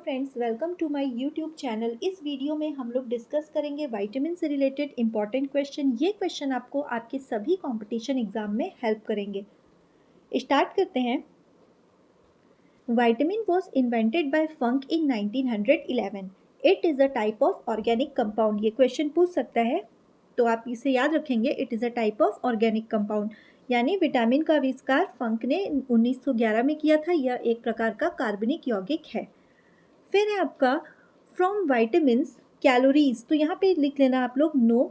Friends, welcome to my YouTube channel. इस video में हम लोग डिस्कस करेंगे विटामिन से रिलेटेड इंपॉर्टेंट क्वेश्चन। ये क्वेश्चन आपको आपके सभी कंपटीशन एग्जाम में हेल्प करेंगे। स्टार्ट करते हैं। Vitamin was invented by Funk in 1911। It is a type of organic compound. ये क्वेश्चन पूछ सकता है, तो आप इसे याद रखेंगे। It is a type of organic compound, यानी विटामिन का आविष्कार फंक ने 1911 में किया था। यह एक प्रकार का कार्बनिक यौगिक है। फिर है आपका फ्रॉम वाइटामिन्स कैलोरीज, तो यहाँ पे लिख लेना आप लोग no.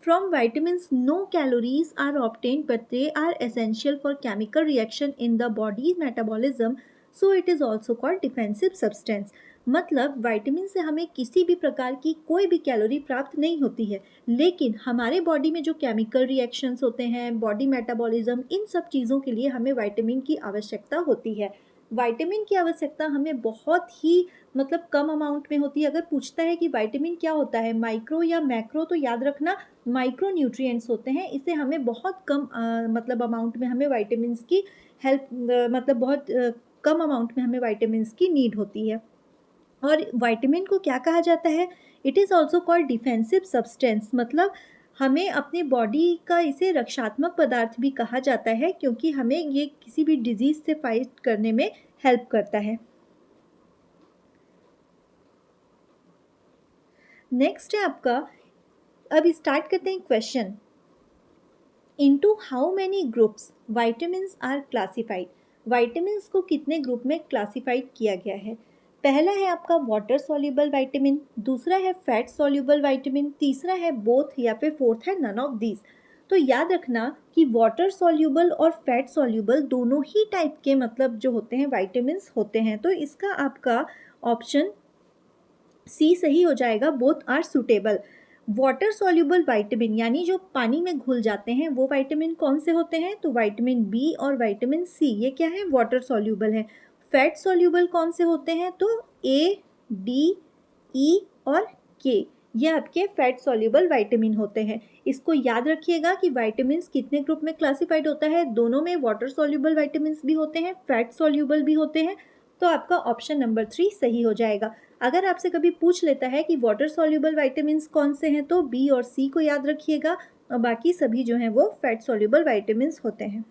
From vitamins no calories are obtained but they are essential for chemical reaction in the body metabolism, so it is also called defensive substance. मतलब वाइटामिन से हमें किसी भी प्रकार की कोई भी कैलोरी प्राप्त नहीं होती है, लेकिन हमारे बॉडी में जो केमिकल रिएक्शंस होते हैं, बॉडी मेटाबॉलिज्म, इन सब चीज़ों के लिए हमें वाइटामिन की आवश्यकता होती है। वाइटामिन की आवश्यकता हमें बहुत ही मतलब कम अमाउंट में होती है। अगर पूछता है कि विटामिन क्या होता है, माइक्रो या मैक्रो, तो याद रखना माइक्रो न्यूट्रिएंट्स होते हैं। इसे हमें बहुत कम मतलब अमाउंट में हमें विटामिन्स की हेल्प मतलब बहुत कम अमाउंट में हमें विटामिन्स की नीड होती है। और विटामिन को क्या कहा जाता है? It is also called defensive substance. मतलब हमें अपने बॉडी का इसे रक्षात्मक पदार्थ भी कहा जाता है, क्योंकि हमें ये किसी भी डिजीज़ से फाइट करने में हेल्प करता है। नेक्स्ट है आपका, अब स्टार्ट करते हैं question. Into how many groups vitamins are classified? Vitamins को कितने ग्रुप में क्लासिफाइड किया गया है? पहला है आपका वाटर सॉल्युबल विटामिन, दूसरा है फैट सॉल्युबल विटामिन, तीसरा है बोथ, या फिर फोर्थ है नन ऑफ दीज। तो याद रखना कि वाटर सॉल्युबल और फैट सॉल्युबल दोनों ही टाइप के मतलब जो होते हैं विटामिन्स होते हैं। तो इसका आपका ऑप्शन सी सही हो जाएगा, both are suitable. Water soluble vitamin यानी जो पानी में घुल जाते हैं वो विटामिन कौन से होते हैं? तो विटामिन बी और विटामिन सी, ये क्या है? वाटर सॉल्युबल है। फैट सॉल्युबल कौन से होते हैं? तो ए, डी, ई और के, ये आपके फैट सॉल्युबल विटामिन होते हैं। इसको याद रखिएगा कि विटामिन कितने ग्रुप में क्लासिफाइड होता है। दोनों में वाटर सॉल्युबल विटामिन भी होते हैं, फैट सॉल्युबल भी होते हैं। तो आपका ऑप्शन नंबर 3 सही हो जाएगा। अगर आपसे कभी पूछ लेता है कि वाटर सॉल्युबल विटामिन कौन से हैं, तो बी और सी को याद रखिएगा, और बाकी सभी जो हैं वो फैट सॉल्युबल विटामिन होते हैं।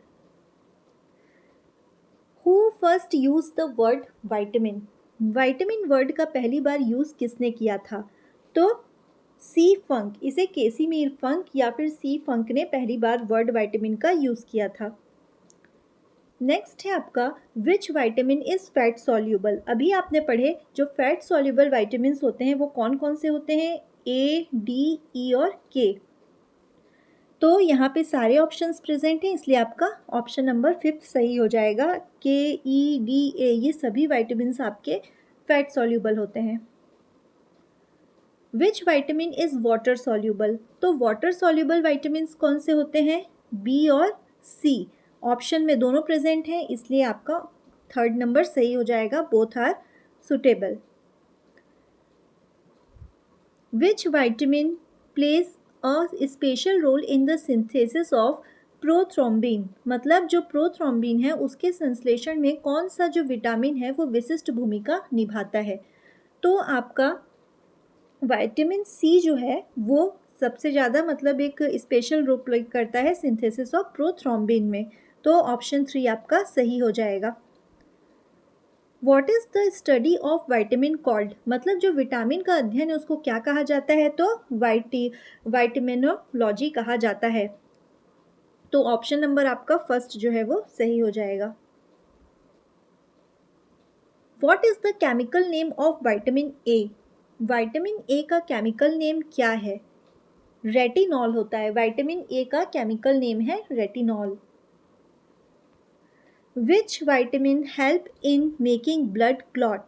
Who first use the word vitamin? Vitamin word का पहली बार यूज किसने किया था? तो सी फंक, इसे केसीमीर फंक या फिर सी फंक ने पहली बार वर्ड विटामिन का यूज किया था। नेक्स्ट है आपका which vitamin is fat soluble? अभी आपने पढ़े जो फैट सॉल्युबल विटामिन होते हैं वो कौन कौन से होते हैं? ए, डी, ई और के। तो यहाँ पे सारे ऑप्शंस प्रेजेंट हैं, इसलिए आपका ऑप्शन नंबर 5 सही हो जाएगा। के, ई, डी, ए, ये सभी विटामिन आपके फैट सॉल्युबल होते हैं। विच विटामिन इज वाटर सॉल्युबल? तो वाटर सॉल्युबल विटामिन कौन से होते हैं? बी और सी। ऑप्शन में दोनों प्रेजेंट हैं, इसलिए आपका थर्ड नंबर सही हो जाएगा, both are suitable. Which vitamin plays a special role in the synthesis of prothrombin? मतलब जो प्रोथ्रोम्बिन है उसके संश्लेषण में कौन सा जो विटामिन है वो विशिष्ट भूमिका निभाता है? तो आपका विटामिन सी जो है वो सबसे ज़्यादा मतलब एक स्पेशल रोल प्ले करता है सिंथेसिस ऑफ प्रोथ्रोम्बिन में। तो ऑप्शन 3 आपका सही हो जाएगा। What is the study of vitamin called? मतलब जो विटामिन का अध्ययन है उसको क्या कहा जाता है? तो विटामिनोलॉजी कहा जाता है। तो ऑप्शन नंबर आपका फर्स्ट जो है वो सही हो जाएगा। What is the chemical name of vitamin A? Vitamin A का केमिकल नेम क्या है? रेटिनॉल होता है। विटामिन ए का केमिकल नेम है retinol. Which vitamin help in making blood clot?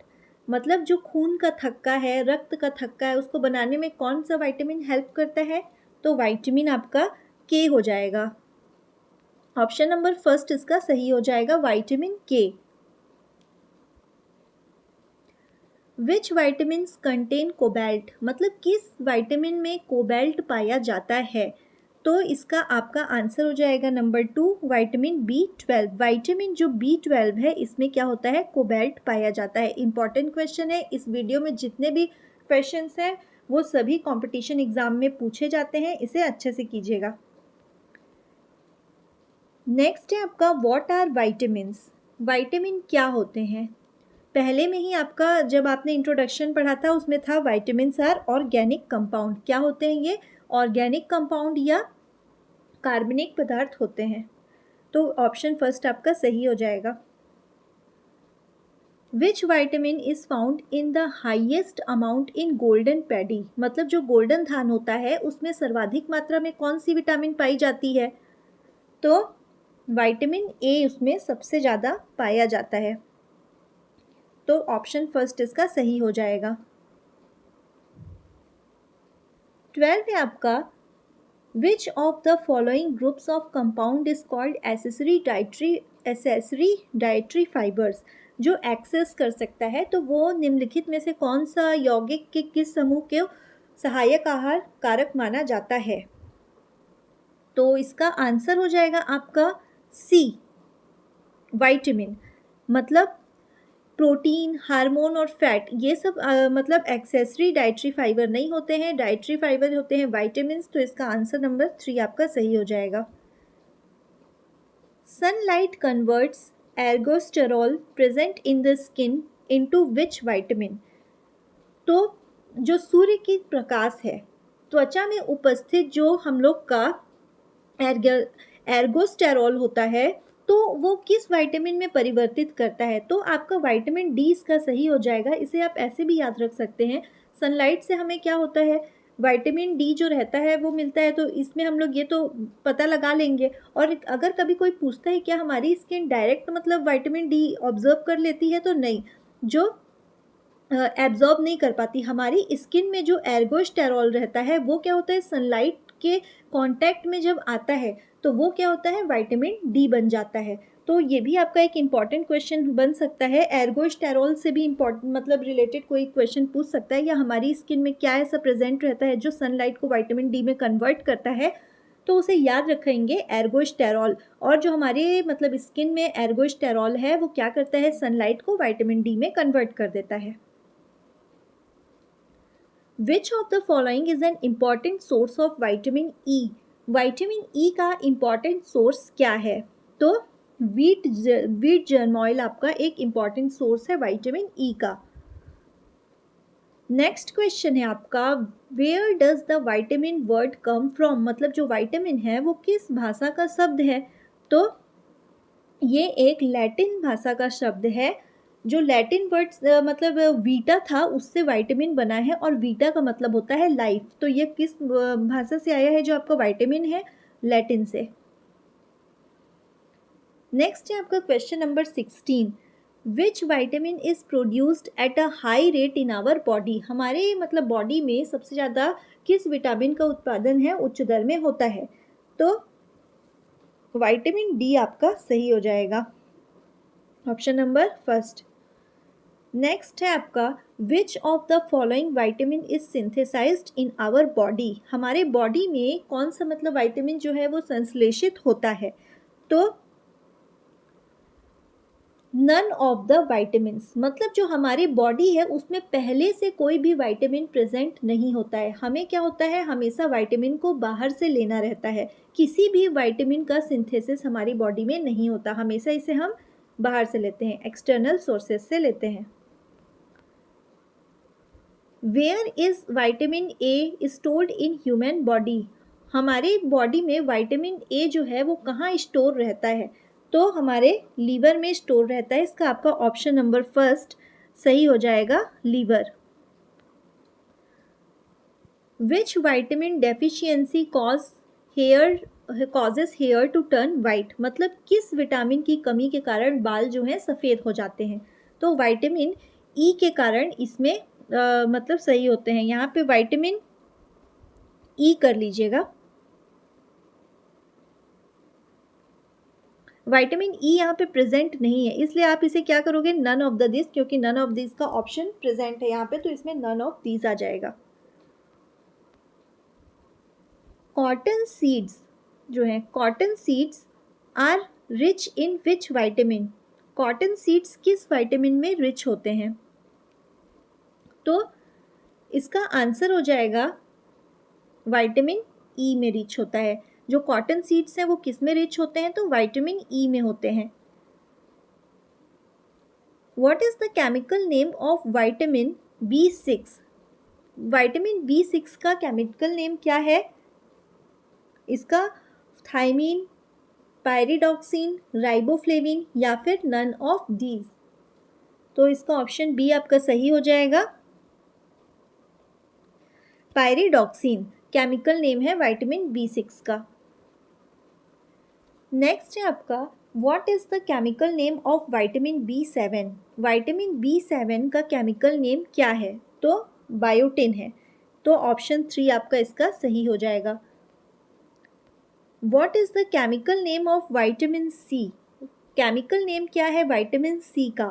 मतलब जो खून का थक्का है, रक्त का थक्का है, उसको बनाने में कौन सा विटामिन हेल्प करता है? तो विटामिन आपका के हो जाएगा। ऑप्शन नंबर फर्स्ट इसका सही हो जाएगा, विटामिन के। विच विटामिन्स कंटेन कोबाल्ट? मतलब किस विटामिन में कोबाल्ट पाया जाता है? तो इसका आपका आंसर हो जाएगा नंबर 2 विटामिन B12। विटामिन जो B12 है इसमें क्या होता है, कोबाल्ट पाया जाता है। इंपॉर्टेंट क्वेश्चन है। इस वीडियो में जितने भी क्वेश्चंस हैं वो सभी कंपटीशन एग्जाम में पूछे जाते हैं, इसे अच्छे से कीजिएगा। नेक्स्ट है आपका व्हाट आर विटामिन्स। विटामिन क्या होते हैं? पहले में ही आपका जब आपने इंट्रोडक्शन पढ़ा था उसमें था विटामिन्स आर ऑर्गेनिक कंपाउंड। क्या होते हैं ये? ऑर्गेनिक कंपाउंड या कार्बनिक पदार्थ होते हैं। तो ऑप्शन फर्स्ट आपका सही हो जाएगा। विच vitamin is found in the highest amount in golden paddy. मतलब जो गोल्डन धान होता है उसमें सर्वाधिक मात्रा में कौन सी विटामिन पाई जाती है? तो विटामिन ए उसमें सबसे ज़्यादा पाया जाता है। तो ऑप्शन फर्स्ट इसका सही हो जाएगा। 12 है आपका which of the following groups of compound is called accessory dietary fibres. जो एक्सेस कर सकता है तो वो निम्नलिखित में से कौन सा यौगिक के किस समूह के सहायक आहार कारक माना जाता है? तो इसका आंसर हो जाएगा आपका सी विटामिन। मतलब प्रोटीन, हार्मोन और फैट ये सब मतलब एक्सेसरी डाइटरी फाइबर नहीं होते हैं, डाइटरी फाइबर होते हैं विटामिन। तो इसका आंसर नंबर 3 आपका सही हो जाएगा। Sunlight converts ergosterol present in the skin into which vitamin. तो जो सूर्य की प्रकाश है, त्वचा में उपस्थित जो हम लोग का एर्गोस्टेरॉल होता है, तो वो किस विटामिन में परिवर्तित करता है? तो आपका विटामिन डी इसका सही हो जाएगा। इसे आप ऐसे भी याद रख सकते हैं, सनलाइट से हमें क्या होता है, विटामिन डी जो रहता है वो मिलता है। तो इसमें हम लोग ये तो पता लगा लेंगे। और अगर कभी कोई पूछता है क्या हमारी स्किन डायरेक्ट मतलब विटामिन डी ऑब्जर्व कर लेती है, तो नहीं, जो एब्जॉर्ब नहीं कर पाती। हमारी स्किन में जो एर्गोस्टेरॉल रहता है वो क्या होता है, सनलाइट के कांटेक्ट में जब आता है तो वो क्या होता है, विटामिन डी बन जाता है। तो ये भी आपका एक इम्पॉर्टेंट क्वेश्चन बन सकता है। एर्गोस्टेरॉल से भी इम्पॉर्टेंट मतलब रिलेटेड कोई क्वेश्चन पूछ सकता है, या हमारी स्किन में क्या ऐसा प्रेजेंट रहता है जो सनलाइट को विटामिन डी में कन्वर्ट करता है, तो उसे याद रखेंगे एर्गोस्टेरॉल। और जो हमारे मतलब स्किन में एर्गोस्टेरॉल है वो क्या करता है, सनलाइट को विटामिन डी में कन्वर्ट कर देता है। Which of the following is an important source of vitamin E? Vitamin E का इम्पॉर्टेंट सोर्स क्या है? तो वीट जर्म ऑयल आपका एक इम्पॉर्टेंट सोर्स है विटामिन ई का। नेक्स्ट क्वेश्चन है आपका where does the vitamin word come from. मतलब जो विटामिन है वो किस भाषा का शब्द है? तो ये एक लैटिन भाषा का शब्द है। जो लैटिन वर्ड्स मतलब वीटा था उससे विटामिन बना है, और वीटा का मतलब होता है लाइफ। तो ये किस भाषा से आया है जो आपका विटामिन है? लैटिन से। नेक्स्ट है आपका question number 16 which vitamin is produced at a high rate in our body. हमारे मतलब बॉडी में सबसे ज़्यादा किस विटामिन का उत्पादन है, उच्च दर में होता है? तो विटामिन डी आपका सही हो जाएगा, ऑप्शन नंबर फर्स्ट। नेक्स्ट है आपका which of the following vitamin is synthesized in our body. हमारे बॉडी में कौन सा मतलब विटामिन जो है वो संश्लेषित होता है? तो नन ऑफ द विटामिन्स। मतलब जो हमारी बॉडी है उसमें पहले से कोई भी विटामिन प्रेजेंट नहीं होता है। हमें क्या होता है, हमेशा विटामिन को बाहर से लेना रहता है। किसी भी विटामिन का सिंथेसिस हमारी बॉडी में नहीं होता, हमेशा इसे हम बाहर से लेते हैं, एक्सटर्नल सोर्सेज से लेते हैं। Where is vitamin A stored in human body. हमारे बॉडी में विटामिन ए जो है वो कहाँ स्टोर रहता है? तो हमारे लीवर में स्टोर रहता है। इसका आपका ऑप्शन नंबर फर्स्ट सही हो जाएगा, liver. Which vitamin deficiency causes hair to turn white. मतलब किस विटामिन की कमी के कारण बाल जो हैं सफ़ेद हो जाते हैं? तो विटामिन ई के कारण इसमें मतलब सही होते हैं। यहाँ पे विटामिन ई कर लीजिएगा। विटामिन ई यहाँ पे प्रेजेंट नहीं है, इसलिए आप इसे क्या करोगे, नन ऑफ द दिस, क्योंकि नन ऑफ दिस का ऑप्शन प्रेजेंट है यहाँ पे, तो इसमें नन ऑफ दीज आ जाएगा। कॉटन सीड्स जो है, cotton seeds are rich in which vitamin, cotton seeds किस वाइटामिन में रिच होते हैं? तो इसका आंसर हो जाएगा विटामिन ई में रिच होता है। जो कॉटन सीड्स हैं वो किस में रिच होते हैं? तो विटामिन ई में होते हैं। What is the chemical name of vitamin B6? Vitamin B6 का केमिकल नेम क्या है? इसका थायमीन, पायरिडॉक्सिन, राइबोफ्लेविन या फिर नन ऑफ दीज? तो इसका ऑप्शन बी आपका सही हो जाएगा। पायरिडॉक्सिन केमिकल नेम है विटामिन B6 का। नेक्स्ट है आपका what is the chemical name of vitamin B7? Vitamin B7 का केमिकल नेम क्या है? तो बायोटिन है। तो ऑप्शन 3 आपका इसका सही हो जाएगा। What is the chemical name of vitamin C? Chemical name क्या है विटामिन C का?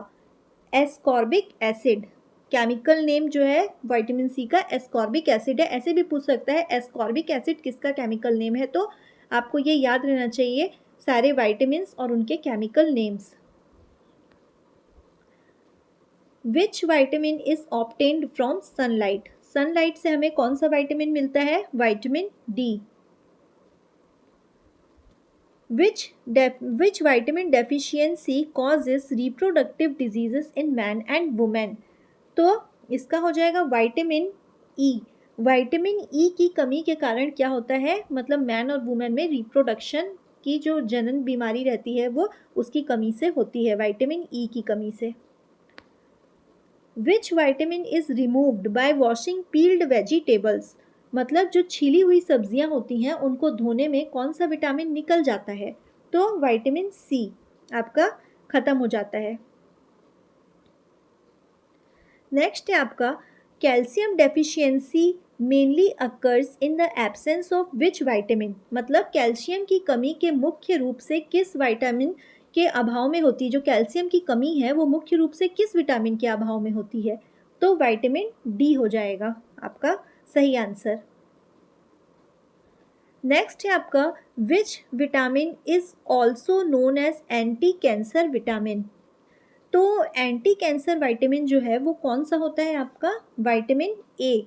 एस्कॉर्बिक एसिड केमिकल नेम जो है विटामिन C का एस्कॉर्बिक एसिड है। ऐसे भी पूछ सकता है एस्कॉर्बिक एसिड किसका केमिकल नेम है? तो आपको ये याद रहना चाहिए सारे विटामिन्स और उनके chemical names. Which vitamin is obtained from sunlight? Sunlight से हमें कौन सा विटामिन मिलता है? Vitamin D। Which vitamin deficiency causes reproductive diseases in man and women? तो इसका हो जाएगा विटामिन E। विटामिन E की कमी के कारण क्या होता है? मतलब मैन और वुमेन में रिप्रोडक्शन की जो जनन बीमारी रहती है वो उसकी कमी से होती है, विटामिन E की कमी से। Which vitamin is removed by washing peeled vegetables? मतलब जो छीली हुई सब्जियां होती हैं उनको धोने में कौन सा विटामिन निकल जाता है? तो विटामिन C आपका खत्म हो जाता है। नेक्स्ट है आपका calcium deficiency mainly occurs in the absence of which vitamin? मतलब कैल्शियम की कमी के मुख्य रूप से किस विटामिन के अभाव में होती है? जो कैल्शियम की कमी है वो मुख्य रूप से किस विटामिन के अभाव में होती है? तो विटामिन D हो जाएगा आपका सही आंसर। नेक्स्ट है आपका which vitamin is also known as anti cancer vitamin? तो एंटी कैंसर विटामिन जो है वो कौन सा होता है आपका? Vitamin A।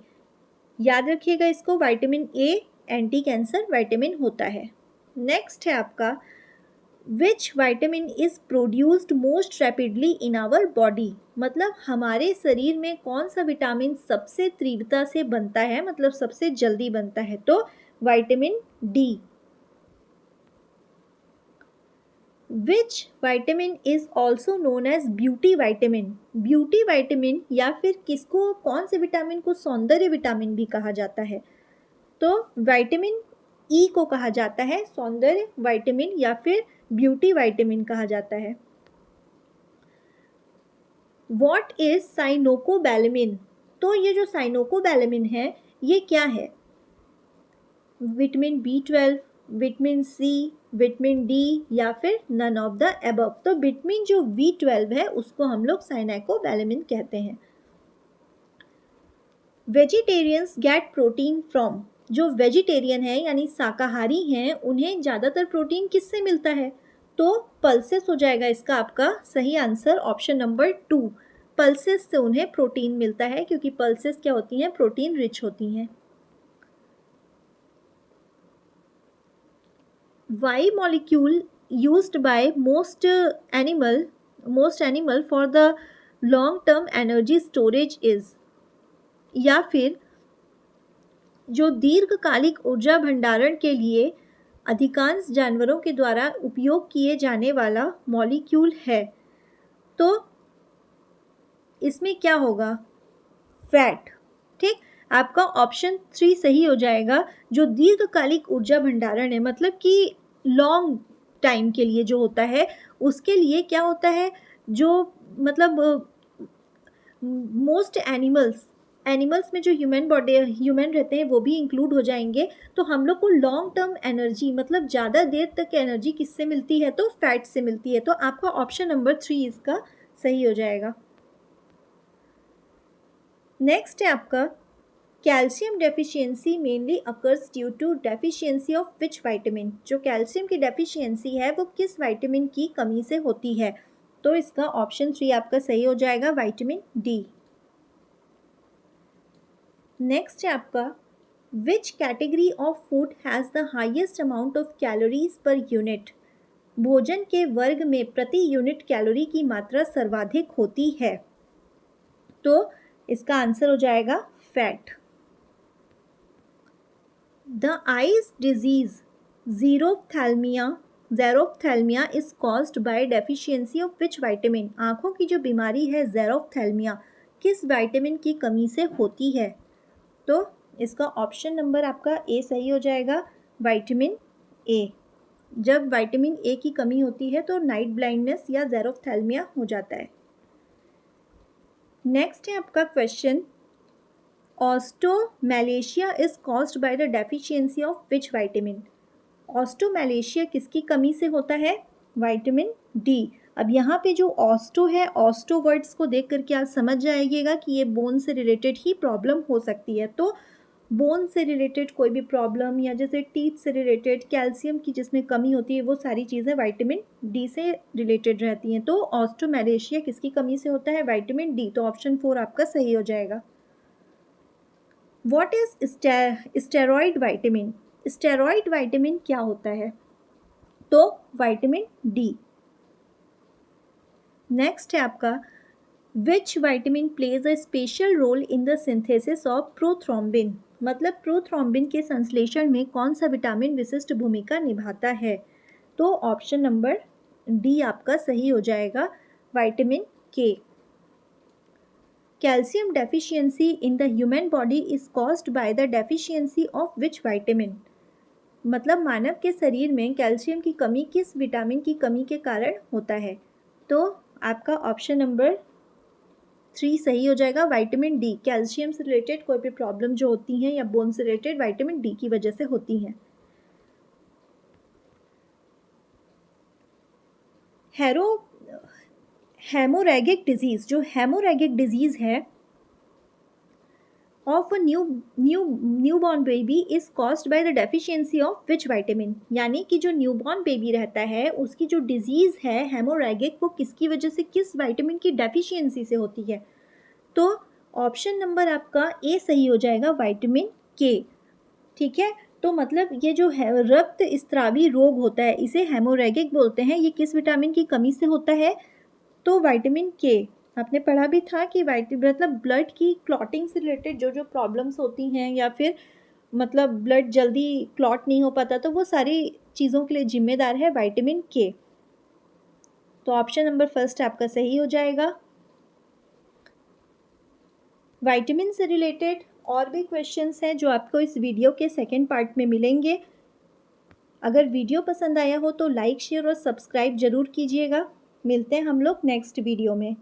याद रखिएगा इसको, vitamin A anti cancer vitamin होता है। नेक्स्ट है आपका which vitamin is produced most rapidly in our body? मतलब हमारे शरीर में कौन सा विटामिन सबसे तीव्रता से बनता है, मतलब सबसे जल्दी बनता है? तो vitamin D। Which vitamin is also known as beauty vitamin? Beauty vitamin या फिर किसको, कौन से विटामिन को सौंदर्य विटामिन भी कहा जाता है? तो विटामिन E को कहा जाता है सौंदर्य विटामिन या फिर ब्यूटी विटामिन कहा जाता है। What is cyanocobalamin? तो ये जो साइनोकोबैलेमिन है ये क्या है? Vitamin B12, vitamin C, vitamin D या फिर नन ऑफ द अबव? तो विटामिन जो B12 है उसको हम लोग साइनोकोबैलेमिन कहते हैं। Vegetarians get protein from? जो वेजिटेरियन है यानी शाकाहारी हैं उन्हें ज़्यादातर प्रोटीन किससे मिलता है? तो पल्सेस हो जाएगा इसका आपका सही आंसर, ऑप्शन नंबर 2। पल्सेस से उन्हें प्रोटीन मिलता है क्योंकि पल्सेस क्या होती हैं? प्रोटीन रिच होती हैं। Y molecule used by most animal for the long term energy storage is? या फिर जो दीर्घकालिक ऊर्जा भंडारण के लिए अधिकांश जानवरों के द्वारा उपयोग किए जाने वाला मॉलिक्यूल है? तो इसमें क्या होगा? फैट। ठीक, आपका ऑप्शन 3 सही हो जाएगा। जो दीर्घकालिक ऊर्जा भंडारण है मतलब कि लॉन्ग टाइम के लिए जो होता है उसके लिए क्या होता है? जो मतलब मोस्ट एनिमल्स में जो ह्यूमन रहते हैं वो भी इंक्लूड हो जाएंगे। तो हम लोग को लॉन्ग टर्म एनर्जी मतलब ज़्यादा देर तक एनर्जी किससे मिलती है? तो फैट से मिलती है। तो आपका ऑप्शन नंबर 3 इसका सही हो जाएगा। नेक्स्ट है आपका calcium deficiency mainly occurs due to deficiency of which vitamin. जो कैल्शियम की डेफिशिएंसी है वो किस विटामिन की कमी से होती है? तो इसका ऑप्शन 3 आपका सही हो जाएगा, विटामिन डी। नेक्स्ट है आपका, which category of food has the highest amount of calories per unit. भोजन के वर्ग में प्रति यूनिट कैलोरी की मात्रा सर्वाधिक होती है? तो इसका आंसर हो जाएगा fat. The eyes disease xerophthalmia is caused by deficiency of which vitamin. आंखों की जो बीमारी है ज़ेरोफ्थैल्मिया किस विटामिन की कमी से होती है? तो इसका ऑप्शन नंबर आपका ए सही हो जाएगा, विटामिन ए। जब विटामिन ए की कमी होती है तो नाइट ब्लाइंडनेस या ज़ेरोफ्थैल्मिया हो जाता है। नेक्स्ट है आपका question, osteomalacia is caused by the deficiency of which vitamin. Osteomalacia किसकी कमी से होता है? Vitamin D. अब यहाँ पे जो ऑस्टो है, ऑस्टो वर्ड्स को देख करके आप समझ जाइएगा कि ये बोन से रिलेटेड ही प्रॉब्लम हो सकती है। तो बोन से रिलेटेड कोई भी प्रॉब्लम या जैसे टीथ से रिलेटेड, कैल्शियम की जिसमें कमी होती है, वो सारी चीज़ें विटामिन डी से रिलेटेड रहती हैं। तो ऑस्टोमैलेशिया किसकी कमी से होता है? Vitamin D. तो ऑप्शन 4 आपका सही हो जाएगा। What is steroid vitamin? Steroid vitamin क्या होता है? तो विटामिन डी। नेक्स्ट है आपका, which vitamin plays a special role in the synthesis of prothrombin. मतलब प्रोथ्रोम्बिन के संश्लेषण में कौन सा विटामिन विशिष्ट भूमिका निभाता है? तो ऑप्शन नंबर डी आपका सही हो जाएगा, विटामिन के। Calcium deficiency in the human body is caused by the deficiency of which vitamin. मतलब मानव के शरीर में कैल्शियम की कमी किस विटामिन की कमी के कारण होता है? तो आपका ऑप्शन नंबर 3 सही हो जाएगा, विटामिन डी। कैल्शियम से रिलेटेड कोई भी प्रॉब्लम जो होती हैं या बोन से रिलेटेड, विटामिन डी की वजह से होती हैं। हेमोरेगिक डिजीज, जो हेमोरेगिक डिजीज है of newborn baby is caused by the deficiency of which vitamin. यानी कि जो न्यूबॉर्न बेबी रहता है उसकी जो डिजीज है हेमोरेगिक, वो किसकी वजह से, किस विटामिन की डेफिशिएंसी से होती है? तो ऑप्शन नंबर आपका ए सही हो जाएगा, विटामिन के। ठीक है, तो मतलब ये जो है रक्त स्त्रावी रोग होता है इसे हेमोरेगिक बोलते हैं। ये किस विटामिन की कमी से होता है? तो विटामिन के। आपने पढ़ा भी था कि मतलब ब्लड की क्लॉटिंग से रिलेटेड जो जो प्रॉब्लम्स होती हैं या फिर मतलब ब्लड जल्दी क्लॉट नहीं हो पाता, तो वो सारी चीज़ों के लिए जिम्मेदार है विटामिन के। तो ऑप्शन नंबर फर्स्ट आपका सही हो जाएगा। विटामिन से रिलेटेड और भी क्वेश्चंस हैं जो आपको इस वीडियो के सेकंड पार्ट में मिलेंगे। अगर वीडियो पसंद आया हो तो लाइक, शेयर और सब्सक्राइब ज़रूर कीजिएगा। मिलते हैं हम लोग नेक्स्ट वीडियो में।